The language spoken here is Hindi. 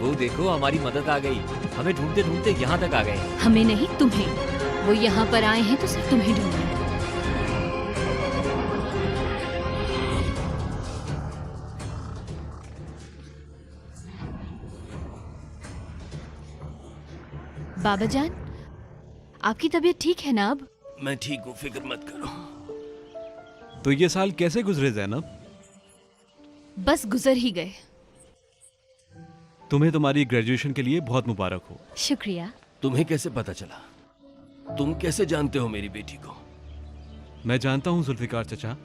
वो देखो हमारी मदद आ गई, हमें ढूंढते ढूंढते यहाँ तक आ गए। हमें नहीं, तुम्हें। वो यहाँ पर आए हैं तो सिर्फ तुम्हें ढूंढना। बाबा जान, आपकी तबीयत ठीक है ना अब? मैं ठीक हूँ, फिक्र मत करो। तो ये साल कैसे गुजरे जैनब? बस गुजर ही गए। तुम्हें तुम्हारी ग्रेजुएशन के लिए बहुत मुबारक हो। शुक्रिया। तुम्हें कैसे पता चला? तुम कैसे जानते हो मेरी बेटी को? मैं जानता हूँ जुल्फिकार चचा,